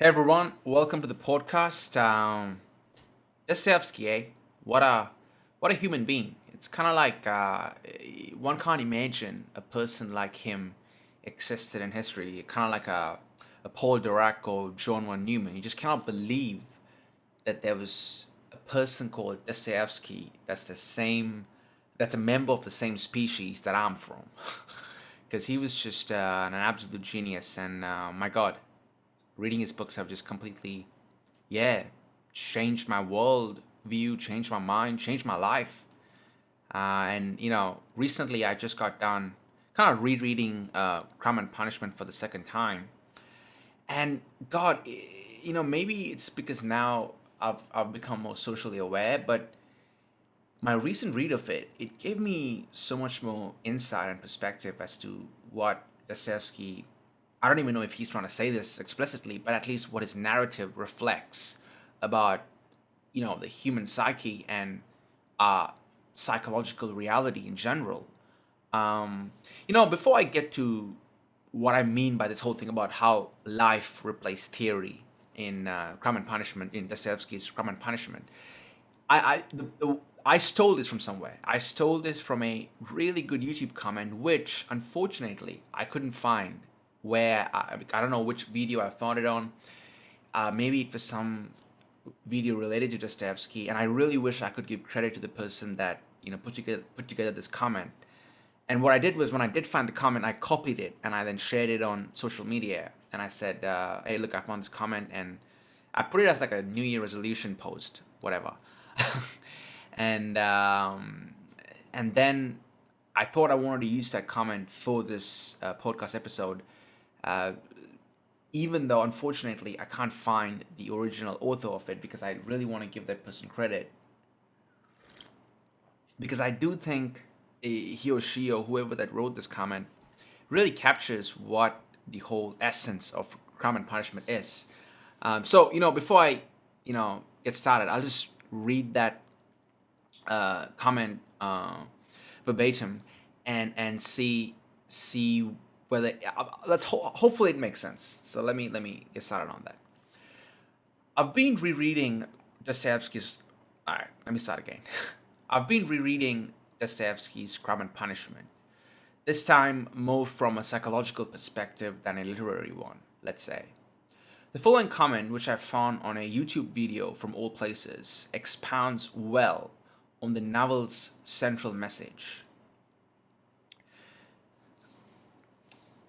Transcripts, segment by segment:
Hey everyone, welcome to the podcast. Dostoevsky, eh? What a what a human being. It's kind of like one can't imagine a person like him existed in history. Kind of like a Paul Dirac or John von Neumann. You just cannot believe that there was a person called Dostoevsky that's a member of the same species that I'm from. Because he was just an absolute genius, and my God, reading his books have just completely, yeah, changed my world view, changed my mind, changed my life. And recently I just got done kind of rereading Crime and Punishment for the second time, and God, maybe it's because now I've become more socially aware, but my recent read of it gave me so much more insight and perspective as to what Dostoevsky, I don't even know if he's trying to say this explicitly, but at least what his narrative reflects about, the human psyche and uh, psychological reality in general. Before I get to what I mean by this whole thing about how life replaced theory in Crime and Punishment, in Dostoevsky's Crime and Punishment, I stole this from somewhere. I stole this from a really good YouTube comment, which unfortunately I couldn't find. Where I don't know which video I found it on. Maybe it was some video related to Dostoevsky, and I really wish I could give credit to the person that put together this comment. And what I did was, when I did find the comment, I copied it and I then shared it on social media. And I said, "Hey, look, I found this comment," and I put it as like a New Year resolution post, whatever. and and then I thought I wanted to use that comment for this podcast episode, uh, even though unfortunately I can't find the original author of it, because I really want to give that person credit, because I do think he or she or whoever that wrote this comment really captures what the whole essence of Crime and Punishment is. So before I get started, I'll just read that comment verbatim, and see whether hopefully it makes sense. So let me get started on that. I've been rereading Dostoevsky's. All right, let me start again. I've been rereading Dostoevsky's Crime and Punishment. This time more from a psychological perspective than a literary one, let's say. The following comment, which I found on a YouTube video from all places, expounds well on the novel's central message.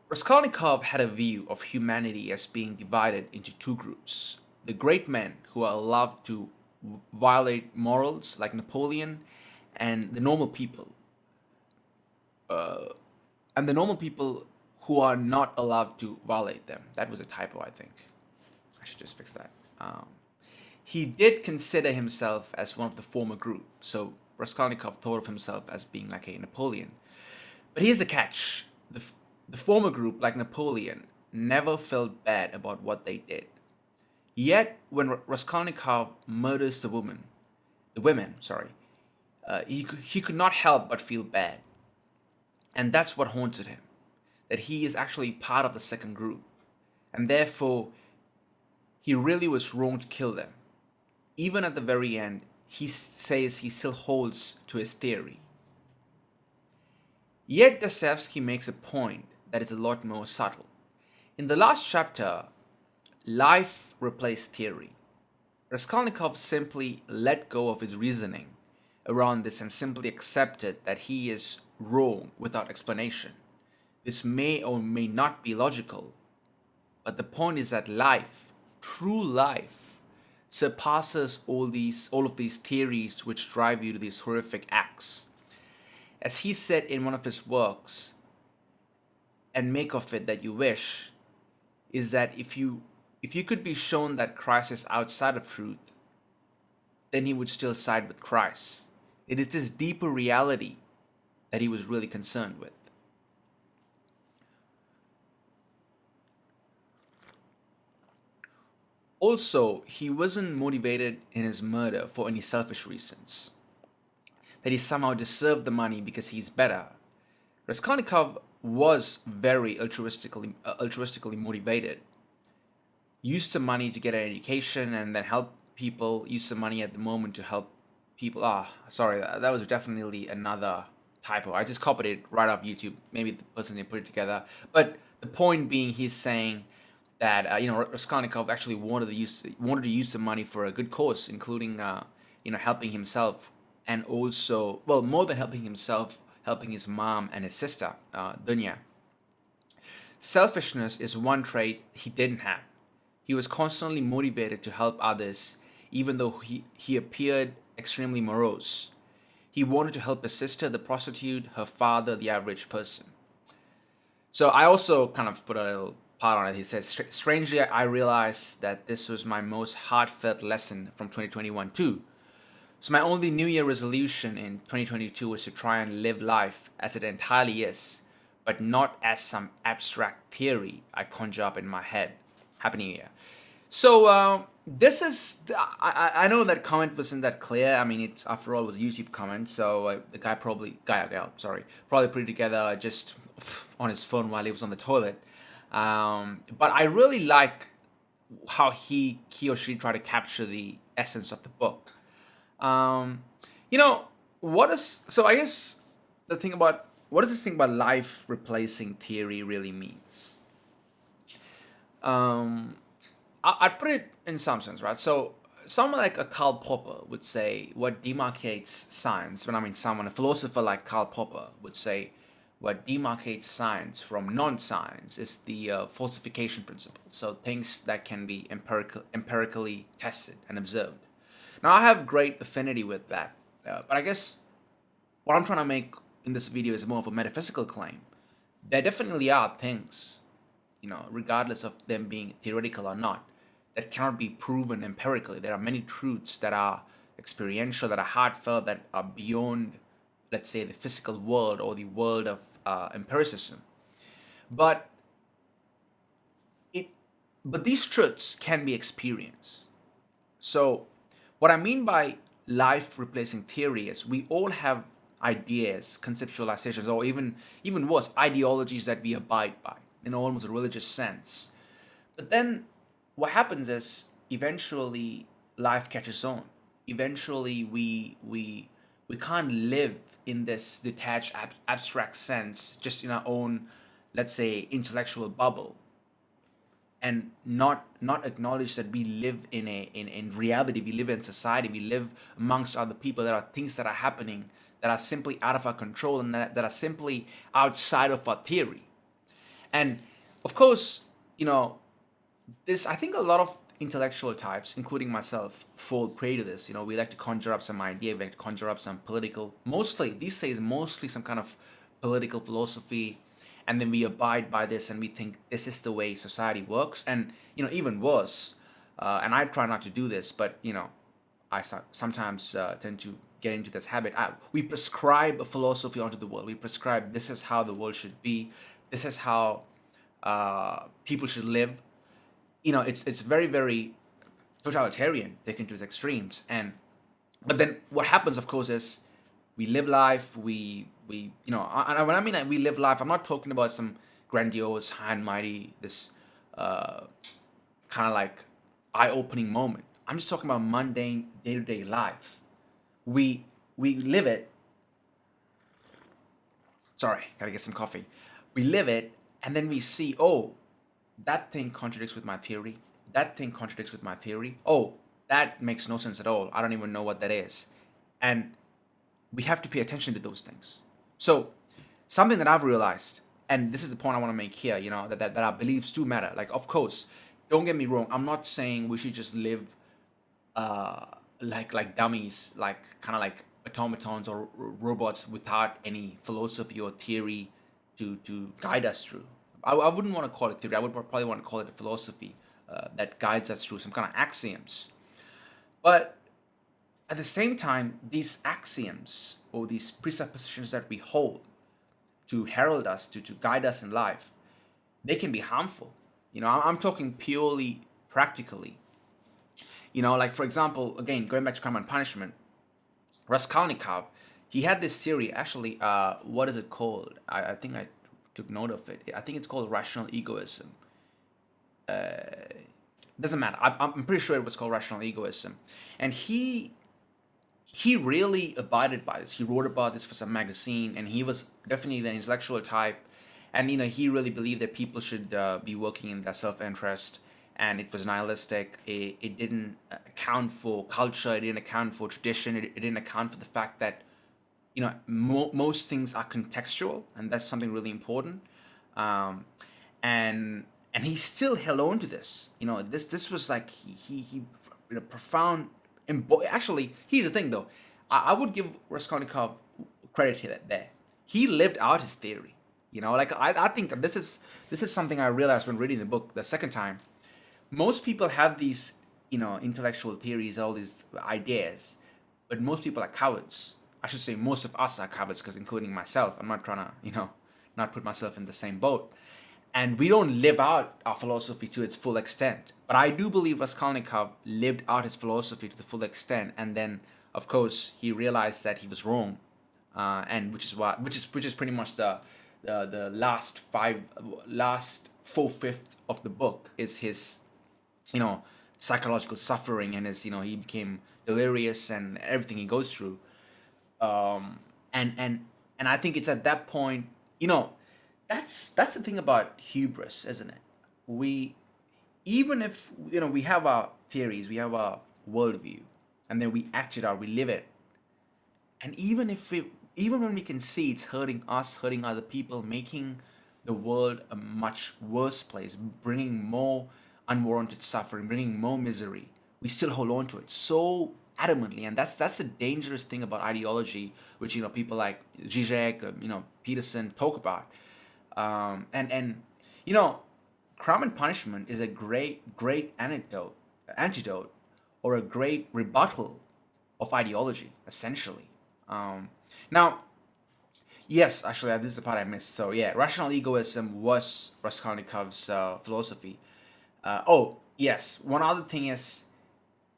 Raskolnikov had a view of humanity as being divided into two groups: the great men who are allowed to violate morals like Napoleon, and the normal people, who are not allowed to violate them. That was a typo, I think. I should just fix that. He did consider himself as one of the former group, so Raskolnikov thought of himself as being like a Napoleon. But here's a catch: the former group, like Napoleon, never felt bad about what they did. Yet, when Raskolnikov murders the women, sorry, he could not help but feel bad. And that's what haunted him, that he is actually part of the second group, and therefore he really was wrong to kill them. Even at the very end, he says he still holds to his theory. Yet Dostoevsky makes a point that is a lot more subtle. In the last chapter, life replaced theory. Raskolnikov simply let go of his reasoning around this and simply accepted that he is wrong without explanation. This may or may not be logical, but the point is that life, true life, surpasses all of these theories which drive you to these horrific acts. As he said in one of his works, "And make of it that you wish," is that if you could be shown that Christ is outside of truth, then he would still side with Christ. It is this deeper reality that he was really concerned with. Also, he wasn't motivated in his murder for any selfish reasons, that he somehow deserved the money because he's better. Raskolnikov was very altruistically motivated. use the money to get an education and then help people, use the money at the moment to help people. Ah, sorry, that was definitely another typo. I just copied it right off YouTube. Maybe the person didn't put it together. But the point being, he's saying that Raskolnikov actually wanted to use the money for a good cause, including helping himself, and also, well, more than helping himself, helping his mom and his sister, Dunya. Selfishness is one trait he didn't have. He was constantly motivated to help others, even though he appeared extremely morose. He wanted to help his sister, the prostitute, her father, the average person. So I also kind of put a little part on it. He says, strangely, I realized that this was my most heartfelt lesson from 2021 too. So my only New Year resolution in 2022 was to try and live life as it entirely is, but not as some abstract theory I conjure up in my head. Happy New Year. So this is, I know that comment wasn't that clear. I mean, it's, after all, it was a YouTube comment, so the guy probably put it together just on his phone while he was on the toilet. But I really like how he or she tried to capture the essence of the book. You know, I guess the thing about, what does this thing about life replacing theory really means? I'd put it in some sense, right? So someone like a Karl Popper would say what demarcates science, a philosopher like Karl Popper would say what demarcates science from non-science is the falsification principle. So things that can be empirically tested and observed. Now I have great affinity with that, but I guess what I'm trying to make in this video is more of a metaphysical claim. There definitely are things, regardless of them being theoretical or not, that cannot be proven empirically. There are many truths that are experiential, that are heartfelt, that are beyond, let's say, the physical world or the world of empiricism. But these truths can be experienced. So what I mean by life replacing theory is we all have ideas, conceptualizations, or even worse, ideologies that we abide by in almost a religious sense. But then what happens is eventually life catches on. Eventually we can't live in this detached abstract sense just in our own, let's say, intellectual bubble, and not acknowledge that we live in reality, we live in society, we live amongst other people. There are things that are happening that are simply out of our control and that are simply outside of our theory. And of course, this, I think a lot of intellectual types, including myself, fall prey to this. We like to conjure up some idea, we like to conjure up some political, these days, mostly some kind of political philosophy, and then we abide by this and we think this is the way society works. And, even worse, and I try not to do this, but, I sometimes tend to get into this habit. We prescribe a philosophy onto the world. We prescribe this is how the world should be. This is how people should live. It's very, very totalitarian, taken to its extremes. But then what happens, of course, is we live life. When I mean we live life, I'm not talking about some grandiose, high and mighty, this kind of like eye-opening moment. I'm just talking about mundane, day-to-day life. We live it. Sorry, gotta get some coffee. We live it, and then we see, oh, that thing contradicts with my theory. That thing contradicts with my theory. Oh, that makes no sense at all. I don't even know what that is. And we have to pay attention to those things. So something that I've realized, and this is the point I want to make here, that our beliefs do matter. Like, of course, don't get me wrong. I'm not saying we should just live like dummies, like kind of like automatons or robots without any philosophy or theory to guide us through. I wouldn't want to call it theory. I would probably want to call it a philosophy that guides us through some kind of axioms. But at the same time, these axioms or these presuppositions that we hold to herald us, to guide us in life, they can be harmful. I'm talking purely practically. Like, for example, again, going back to Crime and Punishment, Raskolnikov, he had this theory. Actually, what is it called? I think I took note of it. I think it's called rational egoism. doesn't matter. I'm pretty sure it was called Rational Egoism, and he really abided by this. He wrote about this for some magazine, and he was definitely the intellectual type. And he really believed that people should be working in their self-interest, and it was nihilistic. It didn't account for culture. It didn't account for tradition. It didn't account for the fact that most things are contextual, and that's something really important. Um, and he still held on to this. This was like he profound. Actually, here's the thing though. I would give Raskolnikov credit here there. He lived out his theory. Like I think this is something I realized when reading the book the second time. Most people have these intellectual theories, all these ideas, but most people are cowards. I should say most of us are cowards, because including myself. I'm not trying to not put myself in the same boat. And we don't live out our philosophy to its full extent. But I do believe Raskolnikov lived out his philosophy to the full extent, and then, of course, he realized that he was wrong, and which is pretty much the last 4/5 of the book is his, psychological suffering, and his, he became delirious and everything he goes through, and I think it's at that point, that's the thing about hubris, isn't it? We, even if we have our theories, we have our worldview, and then we act it out, we live it, and even when we can see it's hurting us, hurting other people, making the world a much worse place, bringing more unwarranted suffering, bringing more misery, we still hold on to it so adamantly. And that's the dangerous thing about ideology, which people like Zizek, Peterson talk about. And crime and punishment is a great antidote, or a great rebuttal of ideology, essentially. Now, yes, actually, this is the part I missed. So yeah, rational egoism was Raskolnikov's philosophy. Oh yes, one other thing is,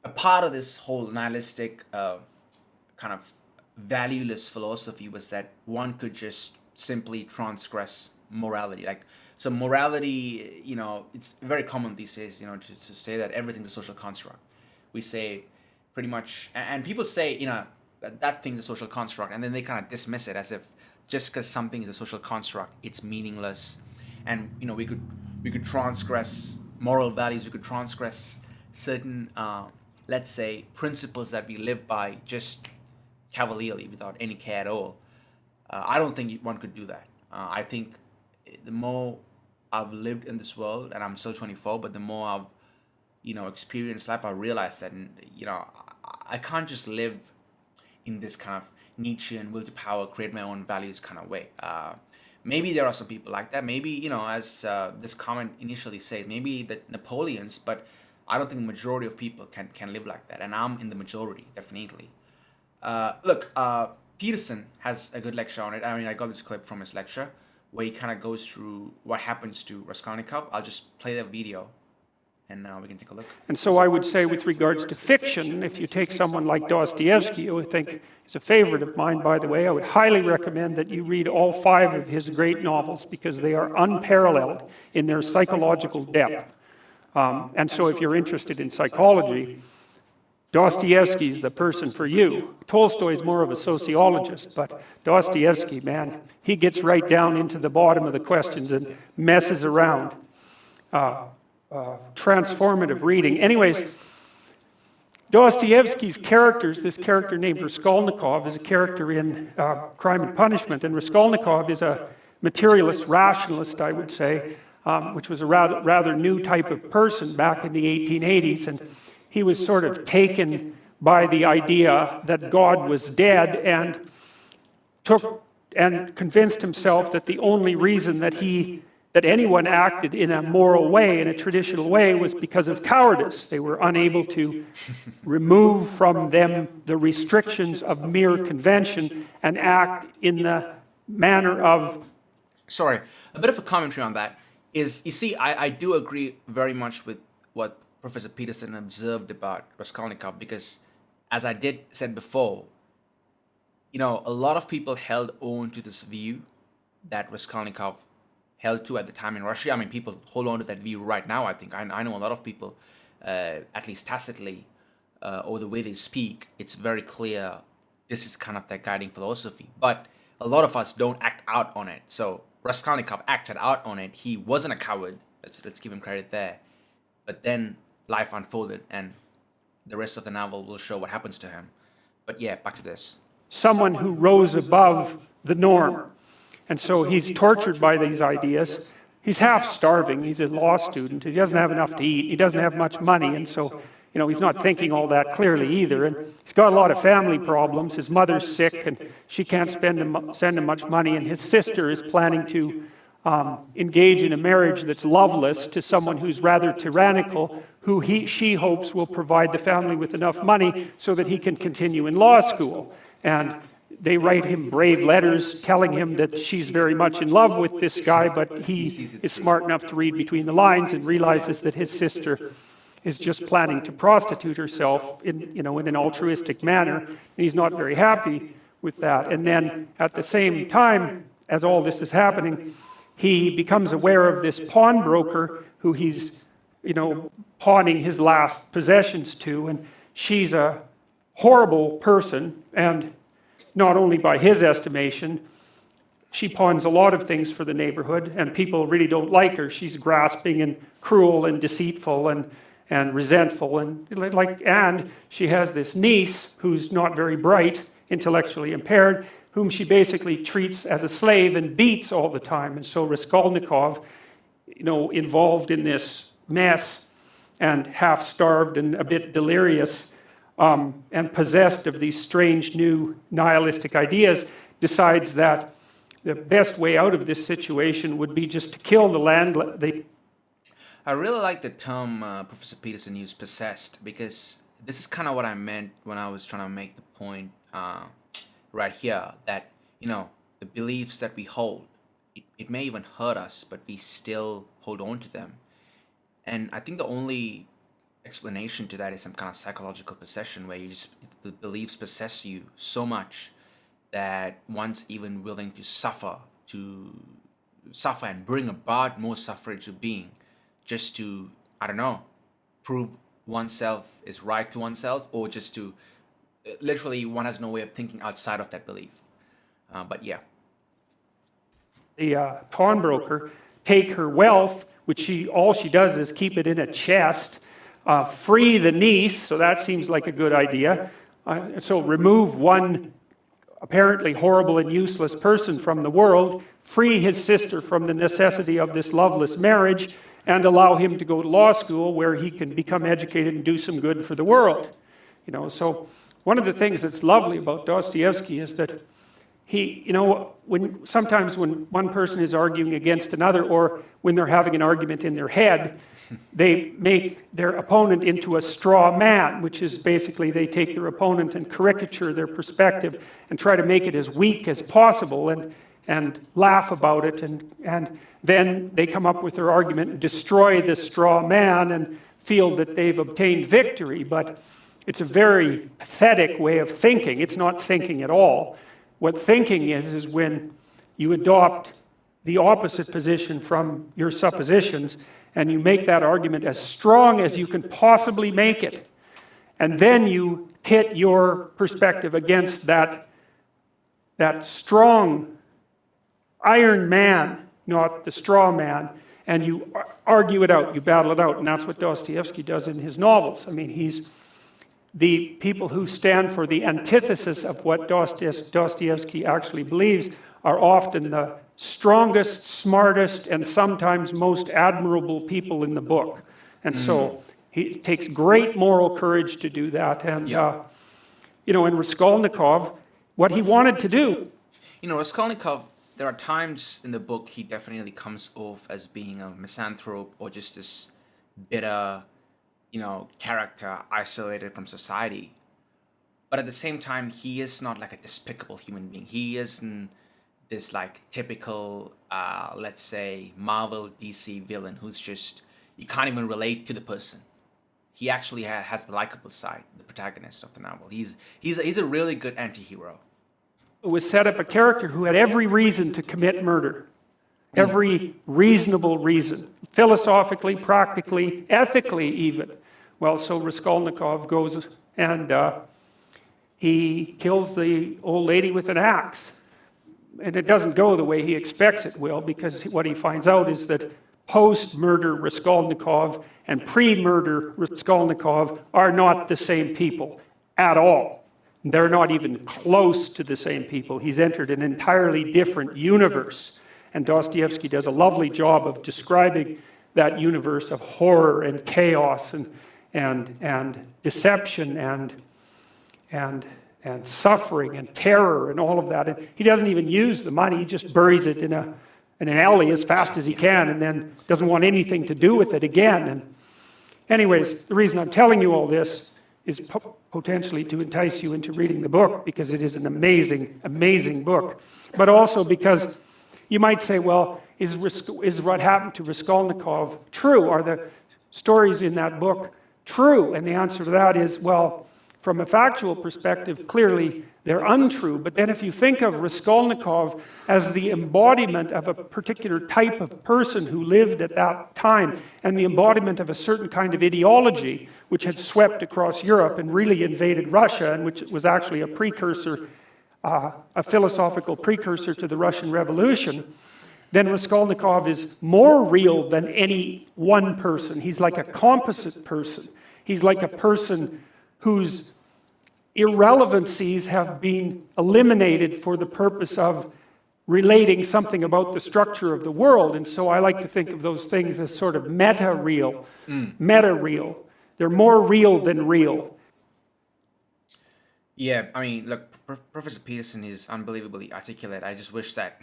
a part of this whole nihilistic kind of valueless philosophy was that one could just simply transgress morality. Like, so morality, it's very common these days, to say that everything's a social construct. We say pretty much, and people say, that thing's a social construct, and then they kind of dismiss it as if just because something is a social construct, it's meaningless, and we could transgress moral values, we could transgress certain, let's say, principles that we live by just cavalierly without any care at all. I don't think one could do that. I think the more I've lived in this world, and I'm still 24, but the more I've experienced life, I realized that I can't just live in this kind of Nietzschean will to power, create my own values kind of way. Maybe there are some people like that. Maybe, as this comment initially says, maybe the Napoleons, but I don't think the majority of people can live like that. And I'm in the majority, definitely. Look, Peterson has a good lecture on it. I mean, I got this clip from his lecture where he kind of goes through what happens to Raskolnikov. I'll just play the video, and now we can take a look. And so I would say, with regards to fiction, if you take someone like Dostoevsky, who I think is a favorite of mine, by the way, I would highly recommend that you read all 5 of his great novels, because they are unparalleled in their psychological depth. And so if you're interested in psychology, Dostoevsky is the person for you. Tolstoy is more of a sociologist, but Dostoevsky, man, he gets right down into the bottom of the questions and messes around. Transformative reading. Anyways, Dostoevsky's characters, this character named Raskolnikov is a character in Crime and Punishment, and Raskolnikov is a materialist rationalist, I would say, which was a rather new type of person back in the 1880s, and he was sort of taken by the idea that God was dead, and convinced himself that the only reason that anyone acted in a moral way, in a traditional way, was because of cowardice. They were unable to remove from them the restrictions of mere convention and act in the manner of... Sorry, a bit of a commentary on that is, you see, I do agree very much with what Professor Peterson observed about Raskolnikov, because, as I said before, a lot of people held on to this view that Raskolnikov held to at the time in Russia. I mean, people hold on to that view right now, I think. I know a lot of people at least tacitly, or the way they speak, it's very clear this is kind of their guiding philosophy. But a lot of us don't act out on it. So Raskolnikov acted out on it. He wasn't a coward. Let's give him credit there. But then life unfolded, and the rest of the novel will show what happens to him. But yeah, back to this. Someone who rose above the norm. And so he's tortured by these ideas. He's half starving. He's a law student. He doesn't have enough to eat. He doesn't have much money. And so, he's not thinking all that clearly either. And he's got a lot of family problems. His mother's sick, and she can't send him much money. And his sister is planning to engage in a marriage that's loveless to someone who's rather tyrannical, who she hopes will provide the family with enough money so that he can continue in law school. And they write him brave letters telling him that she's very much in love with this guy, but he is smart enough to read between the lines and realizes that his sister is just planning to prostitute herself in an altruistic manner. And he's not very happy with that. And then at the same time, as all this is happening, he becomes aware of this pawnbroker who he's, pawning his last possessions to, and she's a horrible person, and not only by his estimation, she pawns a lot of things for the neighborhood, and people really don't like her. She's grasping and cruel and deceitful and resentful, and she has this niece who's not very bright, intellectually impaired, whom she basically treats as a slave and beats all the time. And so Raskolnikov, involved in this mess and half-starved and a bit delirious and possessed of these strange new nihilistic ideas, decides that the best way out of this situation would be just to kill the landlord. I really like the term Professor Peterson used, possessed, because this is kind of what I meant when I was trying to make the point right here, that, the beliefs that we hold, it may even hurt us, but we still hold on to them. And I think the only explanation to that is some kind of psychological possession, where the beliefs possess you so much that one's even willing to suffer and bring about more suffering to being, just to, prove oneself is right to oneself, or just to, literally, one has no way of thinking outside of that belief. But yeah. The pawnbroker take her wealth, which all she does is keep it in a chest, free the niece, so that seems like a good idea. So remove one apparently horrible and useless person from the world, free his sister from the necessity of this loveless marriage, and allow him to go to law school where he can become educated and do some good for the world. So one of the things that's lovely about Dostoevsky is that he, sometimes when one person is arguing against another, or when they're having an argument in their head, they make their opponent into a straw man, which is basically they take their opponent and caricature their perspective and try to make it as weak as possible and laugh about it, and then they come up with their argument and destroy the straw man and feel that they've obtained victory. But it's a very pathetic way of thinking. It's not thinking at all. What thinking is when you adopt the opposite position from your suppositions, and you make that argument as strong as you can possibly make it. And then you pit your perspective against that strong iron man, not the straw man, and you argue it out, you battle it out. And that's what Dostoevsky does in his novels. The people who stand for the antithesis of what Dostoevsky actually believes are often the strongest, smartest, and sometimes most admirable people in the book. And so he takes great moral courage to do that. And, in Raskolnikov, what he wanted to do. Raskolnikov, there are times in the book he definitely comes off as being a misanthrope, or just this bitter, character isolated from society. But at the same time, he is not like a despicable human being. He isn't this typical, let's say, Marvel DC villain who's just, you can't even relate to the person. He actually has the likable side, the protagonist of the novel. He's a really good anti-hero. It was set up a character who had every reason to commit murder. Every reasonable reason. Philosophically, practically, ethically even. Well, so Raskolnikov goes and he kills the old lady with an axe. And it doesn't go the way he expects it will, because what he finds out is that post-murder Raskolnikov and pre-murder Raskolnikov are not the same people at all. They're not even close to the same people. He's entered an entirely different universe. And Dostoevsky does a lovely job of describing that universe of horror and chaos and deception and suffering and terror and all of that. And he doesn't even use the money. He just buries it in an alley as fast as he can and then doesn't want anything to do with it again. And anyways, the reason I'm telling you all this is potentially to entice you into reading the book, because it is an amazing, amazing book. But also because you might say, well, is what happened to Raskolnikov true? Are the stories in that book true? And the answer to that is, well, from a factual perspective, clearly they're untrue. But then if you think of Raskolnikov as the embodiment of a particular type of person who lived at that time, and the embodiment of a certain kind of ideology which had swept across Europe and really invaded Russia, and which was actually a precursor, a philosophical precursor to the Russian Revolution, then Raskolnikov is more real than any one person. He's like a composite person. He's like a person whose irrelevancies have been eliminated for the purpose of relating something about the structure of the world. And so I like to think of those things as sort of meta-real. Meta-real. They're more real than real. Yeah, I mean, look, Professor Peterson is unbelievably articulate. I just wish that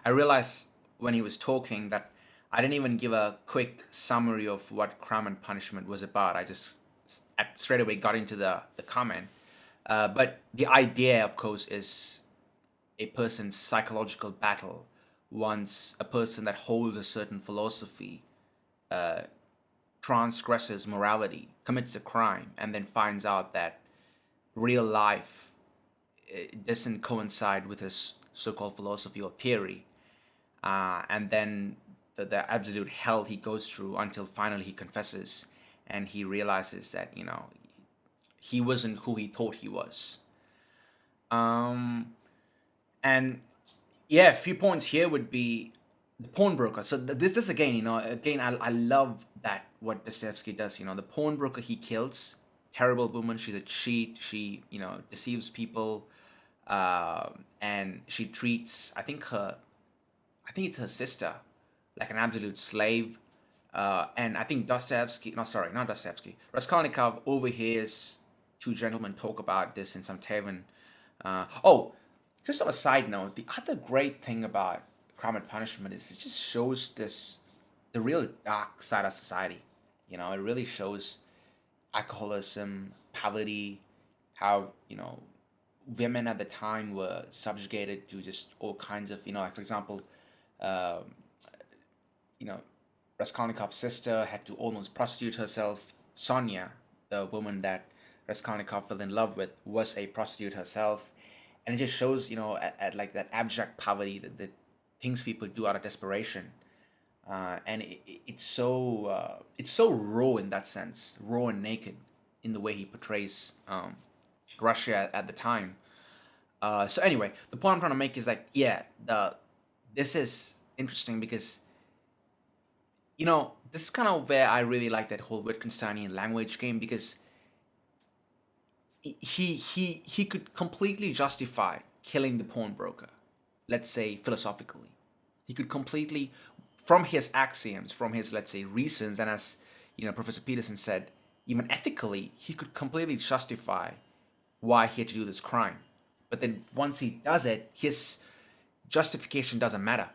I realized when he was talking that I didn't even give a quick summary of what Crime and Punishment was about. I just straight away got into the comment. But the idea, of course, is a person's psychological battle once a person that holds a certain philosophy transgresses morality, commits a crime, and then finds out that real life doesn't coincide with his so-called philosophy or theory. And then the absolute hell he goes through until finally he confesses and he realizes that, he wasn't who he thought he was. And yeah, a few points here would be the pawnbroker. So this again, I love that what Dostoevsky does. The pawnbroker he kills, terrible woman. She's a cheat. She deceives people, and she treats I think it's her sister like an absolute slave. And I think Raskolnikov overhears two gentlemen talk about this in some tavern. Just on a side note, the other great thing about Crime and Punishment is it just shows the real dark side of society. It really shows alcoholism, poverty, how, women at the time were subjugated to just all kinds of, like for example, Raskolnikov's sister had to almost prostitute herself. Sonia, the woman that Raskolnikov fell in love with, was a prostitute herself. And it just shows, at like that abject poverty, the things people do out of desperation. And it's so raw in that sense, raw and naked in the way he portrays Russia at the time. So anyway, the point I'm trying to make is like, this is interesting because, this is kind of where I really like that whole Wittgensteinian language game, because he could completely justify killing the pawnbroker, let's say philosophically. He could completely, from his axioms, from his, let's say, reasons, and as Professor Peterson said, even ethically, he could completely justify why he had to do this crime. But then once he does it, his justification doesn't matter.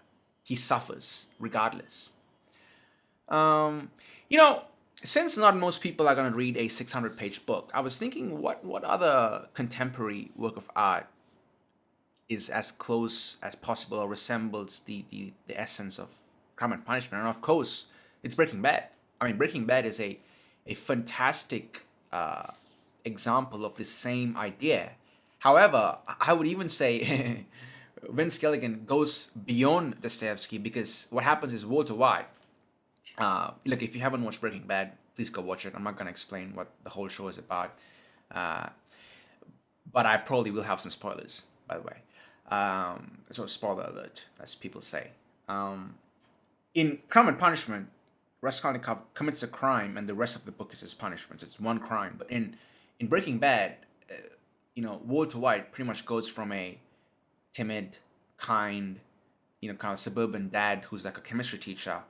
He suffers regardless. Since not most people are going to read a 600-page book, I was thinking what other contemporary work of art is as close as possible or resembles the essence of Crime and Punishment. And of course, it's Breaking Bad. I mean, Breaking Bad is a fantastic example of the same idea. However, I would even say Vince Gilligan goes beyond Dostoevsky, because what happens is Walter White, look, if you haven't watched Breaking Bad, please go watch it. I'm not going to explain what the whole show is about. Uh, but I probably will have some spoilers, by the way. So spoiler alert, as people say. In Crime and Punishment, Raskolnikov commits a crime, and the rest of the book is his punishment. It's one crime. But in Breaking Bad, Walter White pretty much goes from a timid, kind, kind of suburban dad who's like a chemistry teacher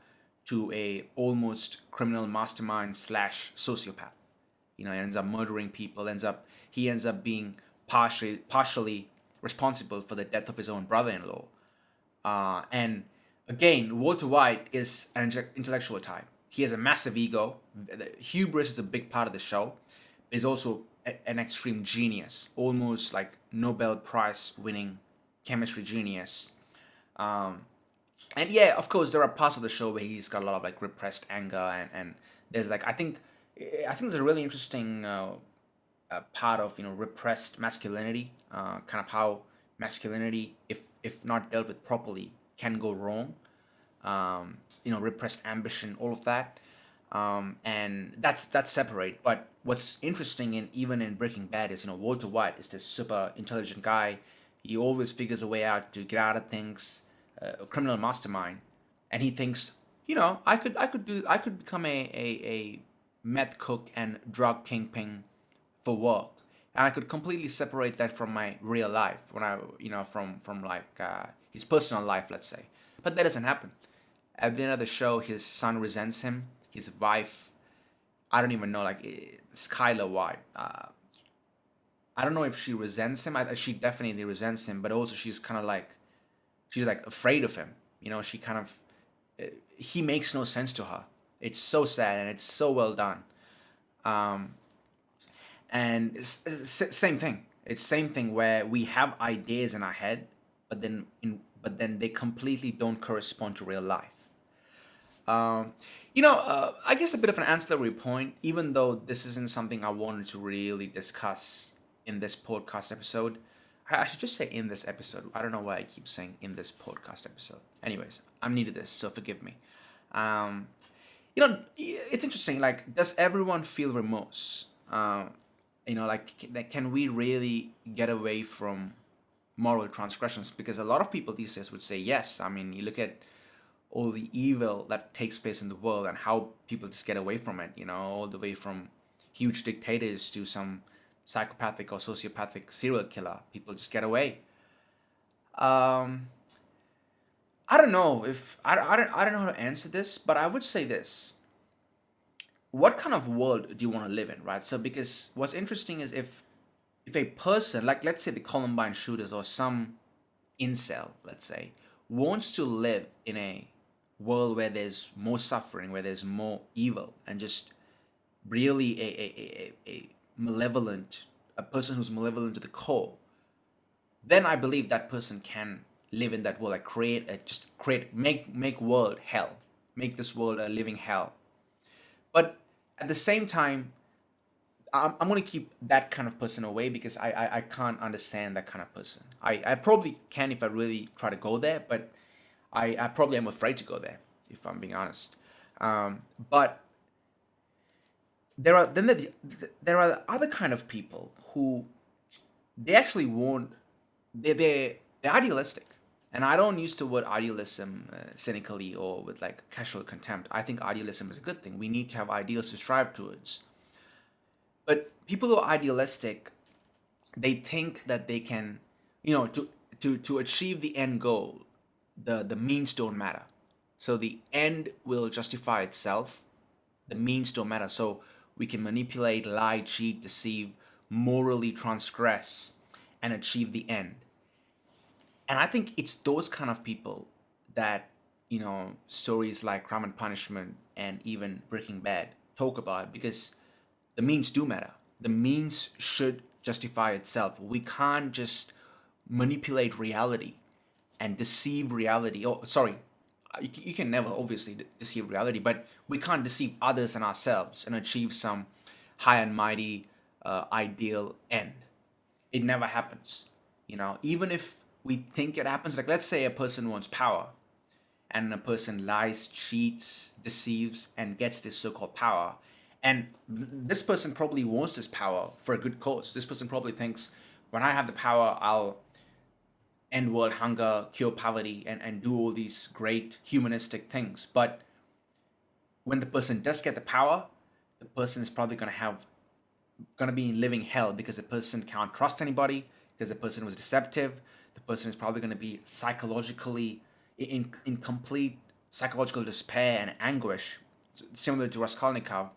to a almost criminal mastermind / sociopath. He ends up murdering people. He ends up being partially responsible for the death of his own brother-in-law. And again, Walter White is an intellectual type. He has a massive ego. Hubris is a big part of the show. He's also an extreme genius, almost like Nobel Prize winning chemistry genius. And yeah, of course, there are parts of the show where he's got a lot of like repressed anger, and there's like I think there's a really interesting part of repressed masculinity, kind of how masculinity, if not dealt with properly, can go wrong. Repressed ambition, all of that, and that's separate. But what's interesting even in Breaking Bad is Walter White is this super intelligent guy. He always figures a way out to get out of things. A criminal mastermind, and he thinks, I could become a meth cook and drug kingpin for work, and I could completely separate that from my real life when I from like his personal life, let's say. But that doesn't happen. At the end of the show, his son resents him. His wife, I don't even know, like Skylar White. I don't know if she resents him. She definitely resents him, but also she's like afraid of him. She kind of, he makes no sense to her. It's so sad, and it's so well done. And same thing. It's same thing where we have ideas in our head, but then they completely don't correspond to real life. I guess a bit of an ancillary point, even though this isn't something I wanted to really discuss in this podcast episode. I should just say in this episode. I don't know why I keep saying in this podcast episode. Anyways, I'm new to this, so forgive me. It's interesting. Like, does everyone feel remorse? Can we really get away from moral transgressions? Because a lot of people these days would say yes. I mean, you look at all the evil that takes place in the world and how people just get away from it. All the way from huge dictators to some psychopathic or sociopathic serial killer. People just get away. I don't know if I don't know how to answer this, but I would say this: what kind of world do you want to live in, right? So, because what's interesting is if a person, like let's say the Columbine shooters or some incel, let's say, wants to live in a world where there's more suffering, where there's more evil, and just really a malevolent, a person who's malevolent to the core, then I believe that person can live in that world, like make world hell, make this world a living hell. But at the same time, I'm going to keep that kind of person away because I can't understand that kind of person. I probably can if I really try to go there, but I probably am afraid to go there, if I'm being honest. But there are the other kind of people who they actually won't. They're idealistic, and I don't use the word idealism cynically or with like casual contempt. I think idealism is a good thing. We need to have ideals to strive towards. But people who are idealistic, they think that they can, to achieve the end goal, the means don't matter. So the end will justify itself. The means don't matter. So we can manipulate, lie, cheat, deceive, morally transgress, and achieve the end. And I think it's those kind of people that, stories like Crime and Punishment and even Breaking Bad talk about, because the means do matter. The means should justify itself. We can't just manipulate reality and deceive reality. Oh, sorry, you can never obviously deceive reality, but we can't deceive others and ourselves and achieve some high and mighty ideal end. It never happens. Even if we think it happens, like let's say a person wants power and a person lies, cheats, deceives, and gets this so-called power, And this person probably wants this power for a good cause. This person probably thinks, when I have the power, I'll end world hunger, cure poverty, and do all these great humanistic things. But when the person does get the power, the person is probably gonna be in living hell, because the person can't trust anybody, because the person was deceptive. The person is probably gonna be psychologically in complete psychological despair and anguish, similar to Raskolnikov,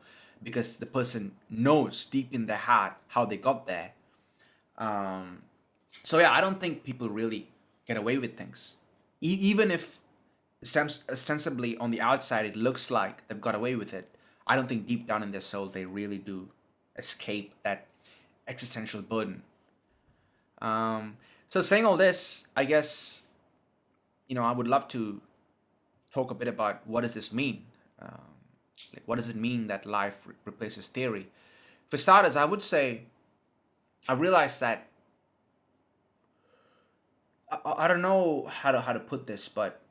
because the person knows deep in their heart how they got there. So yeah, I don't think people really get away with things, even if ostensibly on the outside it looks like they've got away with it. I don't think deep down in their soul they really do escape that existential burden. So saying all this, I guess I would love to talk a bit about what does this mean. Like, what does it mean that life replaces theory? For starters, I would say I realized that I don't know how to put this, but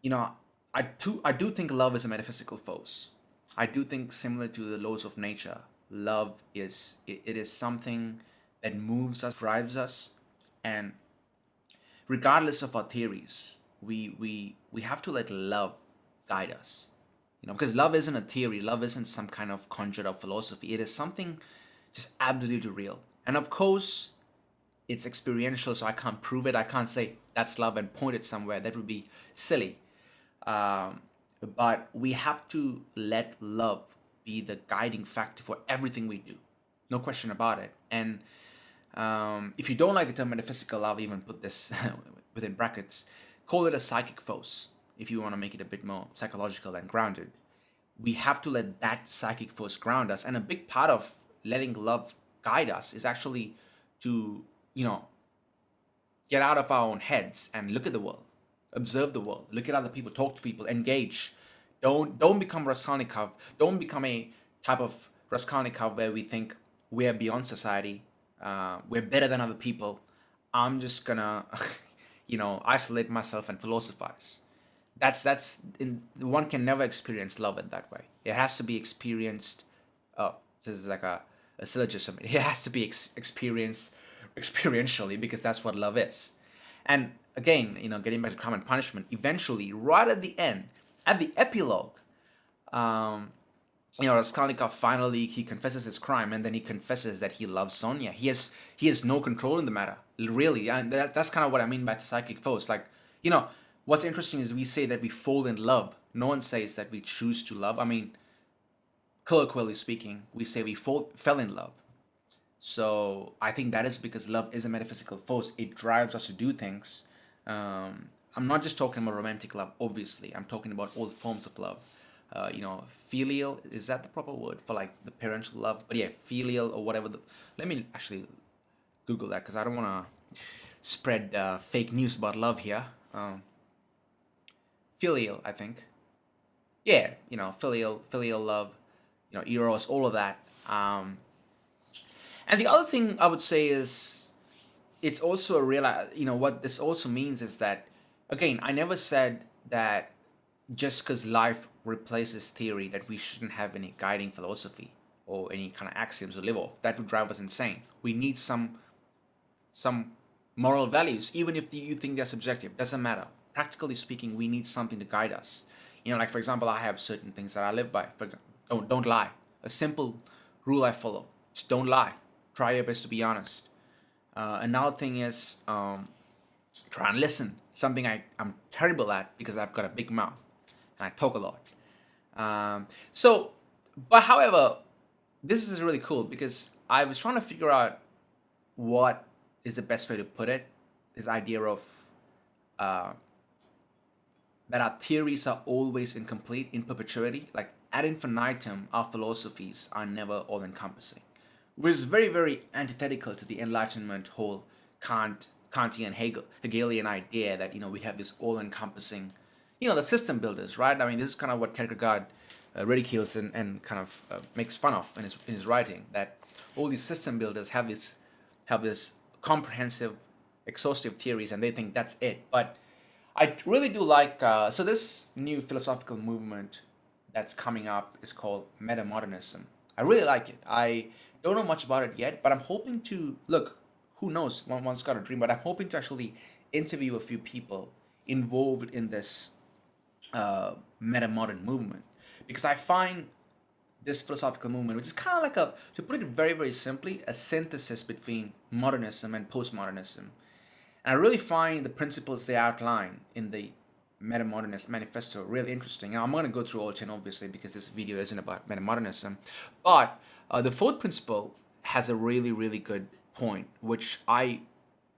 you know, I do think love is a metaphysical force. I do think, similar to the laws of nature, love it is something that moves us, drives us, and regardless of our theories, we have to let love guide us. Because love isn't a theory, love isn't some kind of conjured up philosophy. It is something just absolutely real. And of course, it's experiential, so I can't prove it. I can't say that's love and point it somewhere. That would be silly. Um, but we have to let love be the guiding factor for everything we do. No question about it. And if you don't like the term metaphysical, I'll even put this within brackets. Call it a psychic force if you want to make it a bit more psychological and grounded. We have to let that psychic force ground us. And a big part of letting love guide us is actually to, get out of our own heads and look at the world, observe the world, look at other people, talk to people, engage. Don't become Raskolnikov. Don't become a type of Raskolnikov where we think we're beyond society, we're better than other people. I'm just gonna, isolate myself and philosophize. One can never experience love in that way. It has to be experienced. Oh, this is like a syllogism. It has to be experienced experientially, because that's what love is. And again, getting back to crime and punishment, eventually, right at the end, at the epilogue, Raskolnikov finally he confesses his crime, and then he confesses that he loves Sonia. He has no control in the matter, really, and that's kind of what I mean by psychic force. Like, what's interesting is we say that we fall in love. No one says that we choose to love. I mean, colloquially speaking, we say we fell in love. So I think that is because love is a metaphysical force. It drives us to do things. I'm not just talking about romantic love, obviously. I'm talking about all forms of love. Filial, is that the proper word for like the parental love? But yeah, filial or whatever. Let me actually Google that, because I don't want to spread fake news about love here. Filial, I think. Yeah, filial love, eros, all of that. And the other thing I would say is, it's also a real, what this also means is that, again, I never said that just because life replaces theory that we shouldn't have any guiding philosophy or any kind of axioms to live off. That would drive us insane. We need some moral values, even if you think they're subjective. Doesn't matter. Practically speaking, we need something to guide us. Like, for example, I have certain things that I live by. For example, don't lie. A simple rule I follow: just don't lie. Try your best to be honest. Another thing is, try and listen. Something I'm terrible at, because I've got a big mouth and I talk a lot. But however, this is really cool, because I was trying to figure out what is the best way to put it. This idea of that our theories are always incomplete in perpetuity. Like, ad infinitum, our philosophies are never all encompassing, which is very, very antithetical to the Enlightenment whole Kantian Hegelian idea that we have this all-encompassing, the system builders, right? I mean, this is kind of what Kierkegaard ridicules and kind of makes fun of in his writing, that all these system builders have this comprehensive, exhaustive theories, and they think that's it. But I really do like so this new philosophical movement that's coming up is called metamodernism. I really like it. I don't know much about it yet, but I'm hoping to look. Who knows? One's got a dream, but I'm hoping to actually interview a few people involved in this meta-modern movement, because I find this philosophical movement, which is kind of like a, to put it very, very simply, a synthesis between modernism and postmodernism. And I really find the principles they outline in the Metamodernist Manifesto really interesting. Now, I'm going to go through all 10, obviously, because this video isn't about metamodernism. But the fourth principle has a really, really good point, which I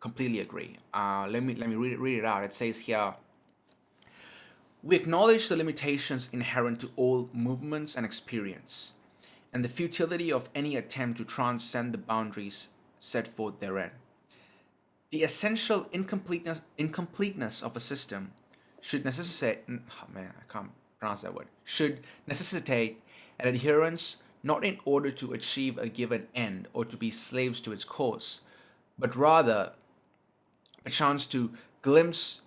completely agree. Let me read it out. It says here, we acknowledge the limitations inherent to all movements and experience, and the futility of any attempt to transcend the boundaries set forth therein. The essential incompleteness of a system should necessitate, oh man, I can't pronounce that word, should necessitate an adherence not in order to achieve a given end or to be slaves to its cause, but rather perchance to glimpse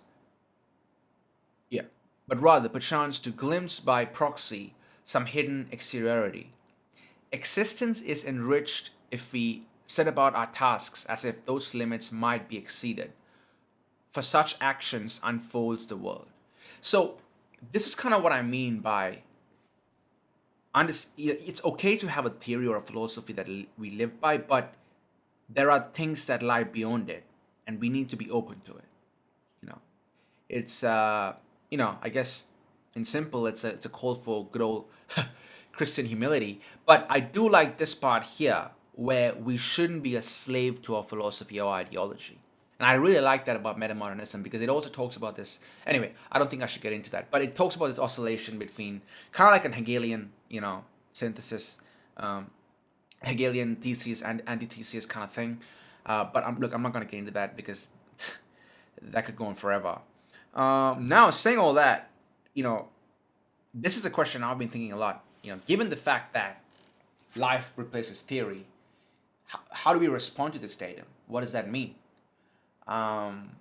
by proxy some hidden exteriority. Existence is enriched if we set about our tasks as if those limits might be exceeded. For such actions unfolds the world. So this is kind of what I mean by it's okay to have a theory or a philosophy that we live by, but there are things that lie beyond it, and we need to be open to it. It's I guess in simple, it's a call for good old Christian humility. But I do like this part here, where we shouldn't be a slave to our philosophy or ideology. And I really like that about metamodernism, because it also talks about this. Anyway, I don't think I should get into that, but it talks about this oscillation between kind of like an Hegelian, synthesis, Hegelian thesis and antithesis kind of thing. But I'm not going to get into that, because that could go on forever. Now, saying all that, this is a question I've been thinking a lot. Given the fact that life replaces theory, how do we respond to this datum? What does that mean? And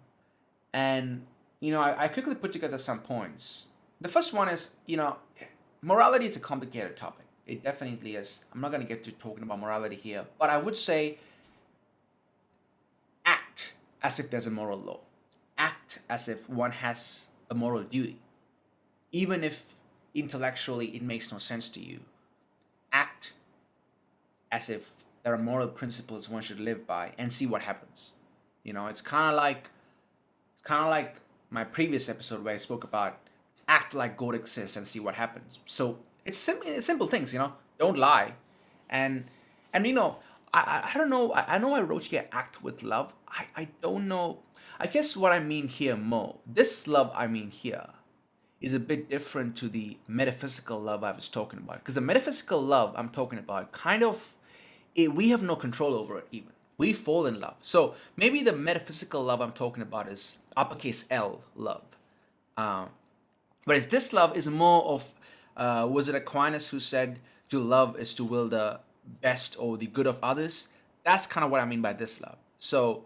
I quickly put together some points. The first one is, morality is a complicated topic. It definitely is. I'm not going to get to talking about morality here, but I would say act as if there's a moral law. Act as if one has a moral duty. Even if intellectually it makes no sense to you. Act as if there are moral principles one should live by, and see what happens. It's kind of like my previous episode where I spoke about act like God exists and see what happens. So it's simple things, Don't lie, and I don't know. I know I wrote here act with love. I don't know. I guess what I mean here more, this love I mean here, is a bit different to the metaphysical love I was talking about. Because the metaphysical love I'm talking about, we have no control over it even. We fall in love. So maybe the metaphysical love I'm talking about is uppercase L love. Whereas this love is more of, was it Aquinas who said to love is to will the best or the good of others? That's kind of what I mean by this love. So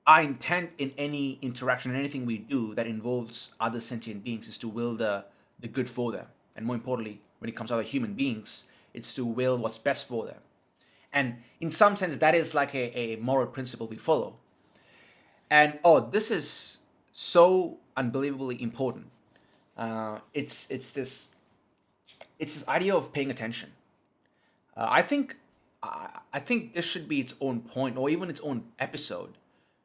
our intent in any interaction, anything we do that involves other sentient beings, is to will the good for them. And more importantly, when it comes to other human beings, it's to will what's best for them. And in some sense, that is like a moral principle we follow. And this is so unbelievably important. It's this idea of paying attention. I think this should be its own point, or even its own episode,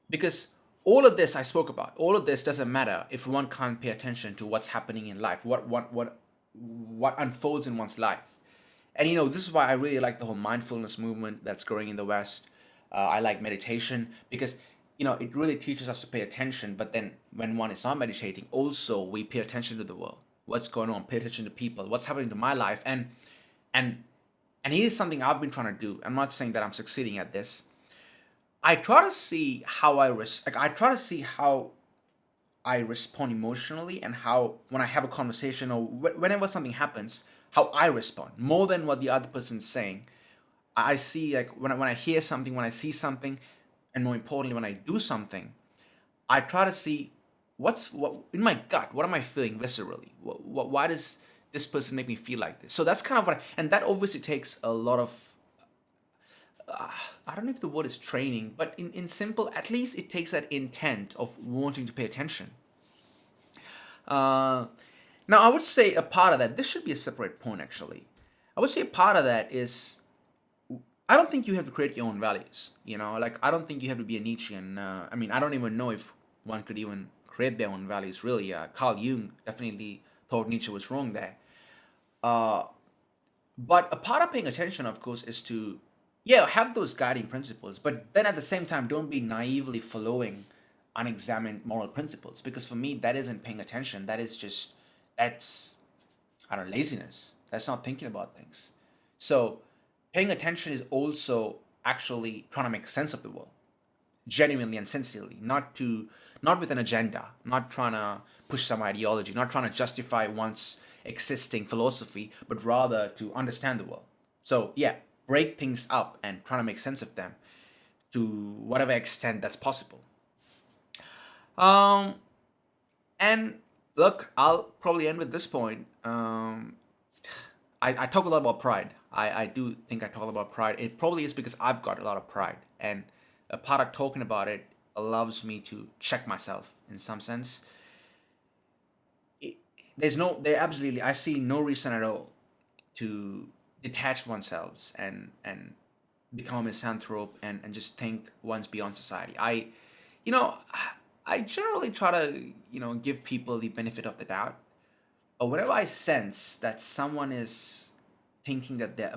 because all of this I spoke about, all of this doesn't matter if one can't pay attention to what's happening in life, what unfolds in one's life. And this is why I really like the whole mindfulness movement that's growing in the West. I like meditation because it really teaches us to pay attention. But then when one is not meditating, also we pay attention to the world, what's going on, pay attention to people, what's happening to my life. And here's something I've been trying to do. I'm not saying that I'm succeeding at this. I try to see how I respond emotionally, and how when I have a conversation or whenever something happens, how I respond more than what the other person's saying. I see, like, when I hear something, when I see something, and more importantly, when I do something, I try to see what in my gut, what am I feeling viscerally? Why does this person make me feel like this. So that's kind of and that obviously takes a lot of, I don't know if the word is training, but in simple, at least it takes that intent of wanting to pay attention. Now, I would say a part of that, this should be a separate point actually. I would say a part of that is, I don't think you have to create your own values. Like, I don't think you have to be a Nietzschean. I mean, I don't even know if one could even create their own values, really. Carl Jung definitely thought Nietzsche was wrong there. But a part of paying attention, of course, is to, yeah, have those guiding principles, but then at the same time, don't be naively following unexamined moral principles. Because for me, that isn't paying attention. That's, I don't know, laziness. That's not thinking about things. So paying attention is also actually trying to make sense of the world, genuinely and sincerely, not with an agenda, not trying to push some ideology, not trying to justify one's existing philosophy, but rather to understand the world. So yeah, break things up and trying to make sense of them to whatever extent that's possible. And look, I'll probably end with this point. I talk a lot about pride. I do think I talk about pride. It probably is because I've got a lot of pride, and a part of talking about it allows me to check myself in some sense. I see no reason at all to detach oneself and become a misanthrope and just think one's beyond society. You know, I generally try to, give people the benefit of the doubt. But whenever I sense that someone is thinking that they're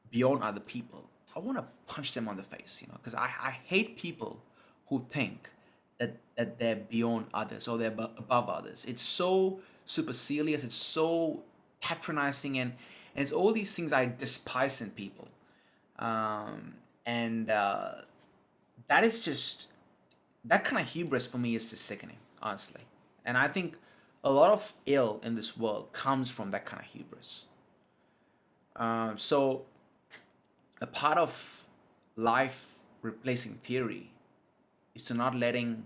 beyond other people, I want to punch them on the face, because I hate people who think that they're beyond others or they're above others. It's so supercilious, it's so patronizing, and it's all these things I despise in people. And that is just, that kind of hubris for me is just sickening, honestly. And I think a lot of ill in this world comes from that kind of hubris. So a part of life replacing theory is to not letting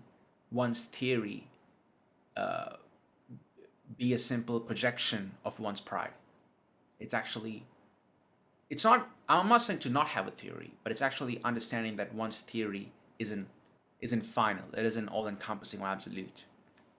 one's theory be a simple projection of one's pride. I'm not saying to not have a theory, but it's actually understanding that one's theory isn't final. It isn't all encompassing or absolute.